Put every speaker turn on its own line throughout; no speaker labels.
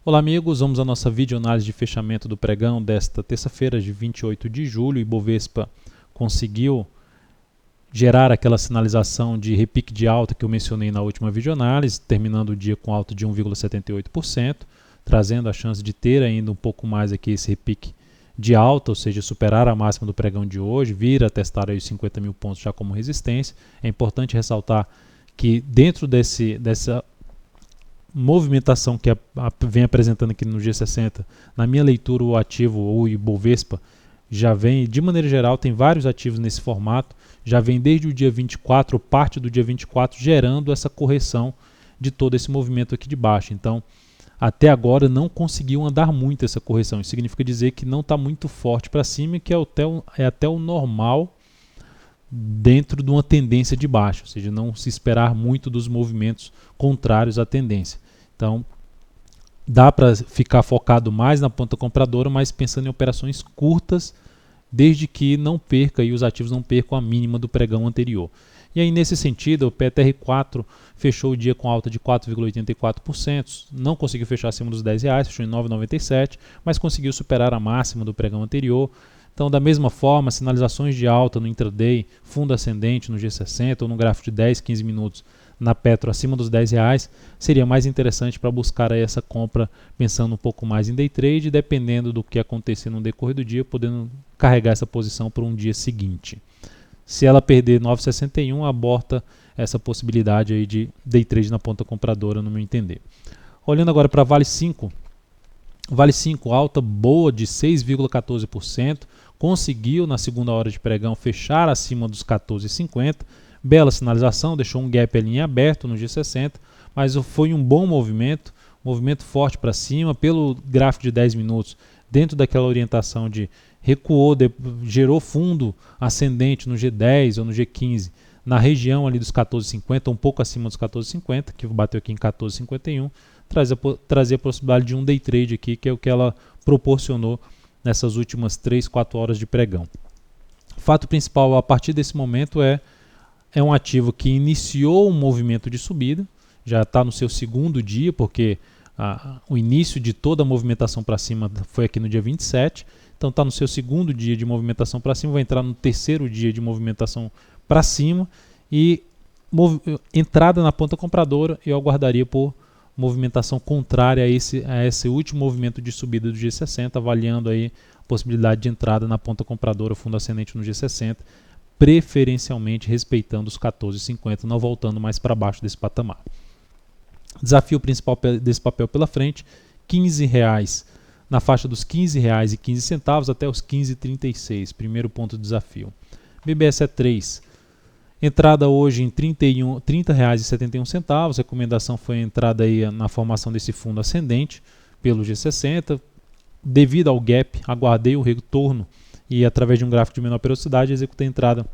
Olá amigos, vamos à nossa videoanálise de fechamento do pregão desta terça-feira de 28 de julho. Ibovespa conseguiu gerar aquela sinalização de repique de alta que eu mencionei na última videoanálise, terminando o dia com alta de 1,78%, trazendo a chance de ter ainda um pouco mais aqui esse repique de alta, ou seja, superar a máxima do pregão de hoje, vir a testar aí os 50 mil pontos já como resistência. É importante ressaltar que dentro dessa movimentação que vem apresentando aqui no G60, na minha leitura o ativo ou o Ibovespa já vem, de maneira geral, tem vários ativos nesse formato, já vem desde o dia 24, parte do dia 24, gerando essa correção de todo esse movimento aqui de baixo. Então, até agora não conseguiu andar muito essa correção. Isso significa dizer que não está muito forte para cima, que é até o normal dentro de uma tendência de baixa, ou seja, não se esperar muito dos movimentos contrários à tendência. Então, dá para ficar focado mais na ponta compradora, mas pensando em operações curtas, desde que não perca e os ativos não percam a mínima do pregão anterior. E aí, nesse sentido, o PTR4 fechou o dia com alta de 4,84%, não conseguiu fechar acima dos R$10, fechou em 9,97, mas conseguiu superar a máxima do pregão anterior. Então, da mesma forma, sinalizações de alta no intraday, fundo ascendente no G60 ou no gráfico de 10, 15 minutos na Petro acima dos R$10, seria mais interessante para buscar aí essa compra pensando um pouco mais em day trade, dependendo do que acontecer no decorrer do dia, podendo carregar essa posição para um dia seguinte. Se ela perder 9,61, aborta essa possibilidade aí de day trade na ponta compradora, no meu entender. Olhando agora para Vale 5, Vale 5 alta boa de 6,14%, conseguiu na segunda hora de pregão fechar acima dos 14,50, bela sinalização, deixou um gap ali em aberto no G60, mas foi um bom movimento forte para cima, pelo gráfico de 10 minutos, dentro daquela orientação de recuou, gerou fundo ascendente no G10 ou no G15, na região ali dos 14,50, um pouco acima dos 14,50, que bateu aqui em 14,51, trazia a possibilidade de um day trade aqui, que é o que ela proporcionou nessas últimas 3, 4 horas de pregão. O fato principal a partir desse momento é um ativo que iniciou um movimento de subida, já está no seu segundo dia, porque o início de toda a movimentação para cima foi aqui no dia 27, então está no seu segundo dia de movimentação para cima, vai entrar no terceiro dia de movimentação para cima e entrada na ponta compradora eu aguardaria por movimentação contrária a esse último movimento de subida do G60, avaliando aí a possibilidade de entrada na ponta compradora, fundo ascendente no G60, preferencialmente respeitando os 14,50, não voltando mais para baixo desse patamar. Desafio principal desse papel pela frente, R$15, na faixa dos R$15,15 até os R$15,36, primeiro ponto de desafio. BBSE3, entrada hoje em R$30,71, recomendação foi a entrada aí na formação desse fundo ascendente pelo G60, devido ao gap, aguardei o retorno e através de um gráfico de menor periodicidade executei a entrada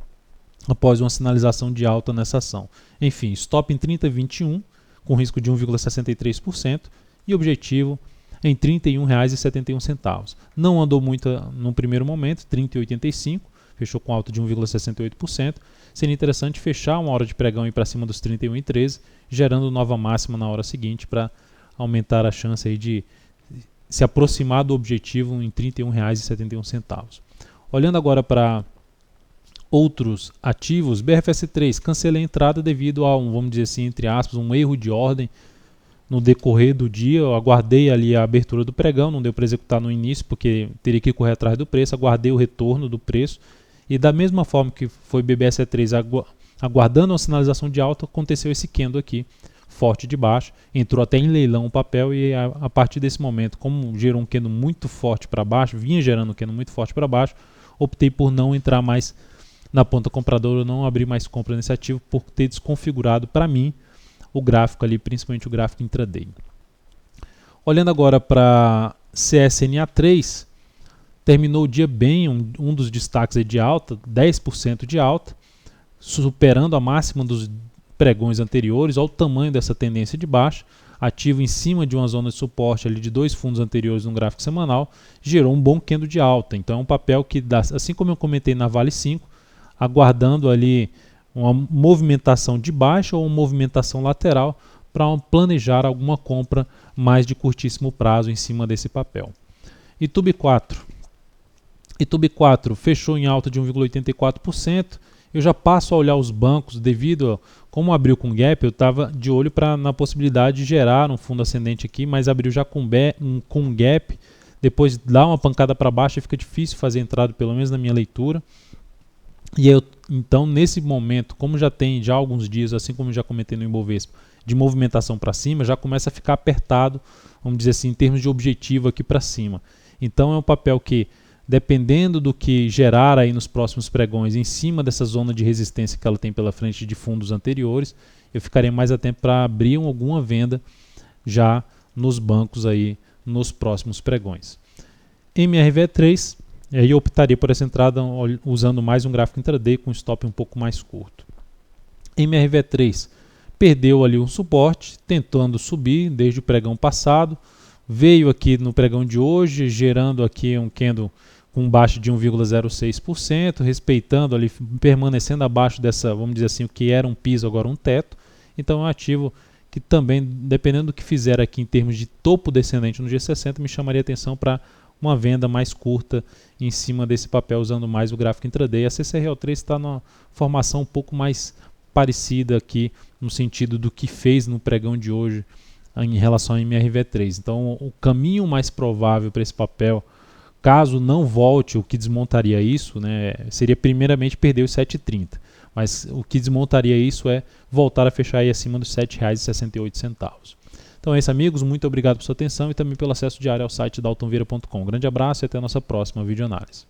após uma sinalização de alta nessa ação. Enfim, stop em 30,21 com risco de 1,63% e objetivo em R$31,71. Não andou muito no primeiro momento, 30,85, fechou com alta de 1,68%. Seria interessante fechar uma hora de pregão e para cima dos 31,13, gerando nova máxima na hora seguinte para aumentar a chance aí de se aproximar do objetivo em R$31,71. Olhando agora para outros ativos, BRFS3, cancelei a entrada devido a vamos dizer assim, entre aspas, um erro de ordem no decorrer do dia. Eu aguardei ali a abertura do pregão, não deu para executar no início porque teria que correr atrás do preço, aguardei o retorno do preço e da mesma forma que foi BBSE3 aguardando uma sinalização de alta, aconteceu esse candle aqui, forte de baixo, entrou até em leilão o papel e a partir desse momento, como gerou um candle muito forte para baixo, vinha gerando um candle muito forte para baixo, optei por não entrar mais na ponta compradora, não abrir mais compra nesse ativo por ter desconfigurado para mim o gráfico ali, principalmente o gráfico intraday. Olhando agora para CSNA3, terminou o dia bem, um dos destaques aí de alta, 10% de alta, superando a máxima dos pregões anteriores. Olha o tamanho dessa tendência de baixa, ativo em cima de uma zona de suporte ali de dois fundos anteriores no gráfico semanal, gerou um bom candle de alta. Então é um papel que, assim como eu comentei na Vale 5, aguardando ali uma movimentação de baixa ou uma movimentação lateral para planejar alguma compra mais de curtíssimo prazo em cima desse papel. Itube 4. Itube 4 fechou em alta de 1,84%. Eu já passo a olhar os bancos devido a como abriu com gap, eu estava de olho na possibilidade de gerar um fundo ascendente aqui, mas abriu já com gap, depois dá uma pancada para baixo e fica difícil fazer entrada, pelo menos na minha leitura. E então, nesse momento, como já tem já alguns dias, assim como eu já comentei no Ibovespa, de movimentação para cima, já começa a ficar apertado, vamos dizer assim, em termos de objetivo aqui para cima. Então é um papel que, dependendo do que gerar aí nos próximos pregões, em cima dessa zona de resistência que ela tem pela frente de fundos anteriores, eu ficarei mais atento para abrir alguma venda já nos bancos aí nos próximos pregões. MRV3, aí eu optaria por essa entrada usando mais um gráfico intraday com stop um pouco mais curto. MRV3 perdeu ali um suporte, tentando subir desde o pregão passado, veio aqui no pregão de hoje, gerando aqui um candle com baixa de 1,06%, respeitando ali, permanecendo abaixo dessa, vamos dizer assim, o que era um piso, agora um teto. Então é um ativo que também, dependendo do que fizer aqui em termos de topo descendente no G60, me chamaria atenção para uma venda mais curta em cima desse papel, usando mais o gráfico intraday. A CCRL3 está numa formação um pouco mais parecida aqui, no sentido do que fez no pregão de hoje em relação ao MRV3. Então o caminho mais provável para esse papel, caso não volte, o que desmontaria isso, né, seria primeiramente perder os 7,30. Mas o que desmontaria isso é voltar a fechar aí acima dos R$ 7,68. Então é isso, amigos. Muito obrigado por sua atenção e também pelo acesso diário ao site daltonvieira.com. Um grande abraço e até a nossa próxima videoanálise.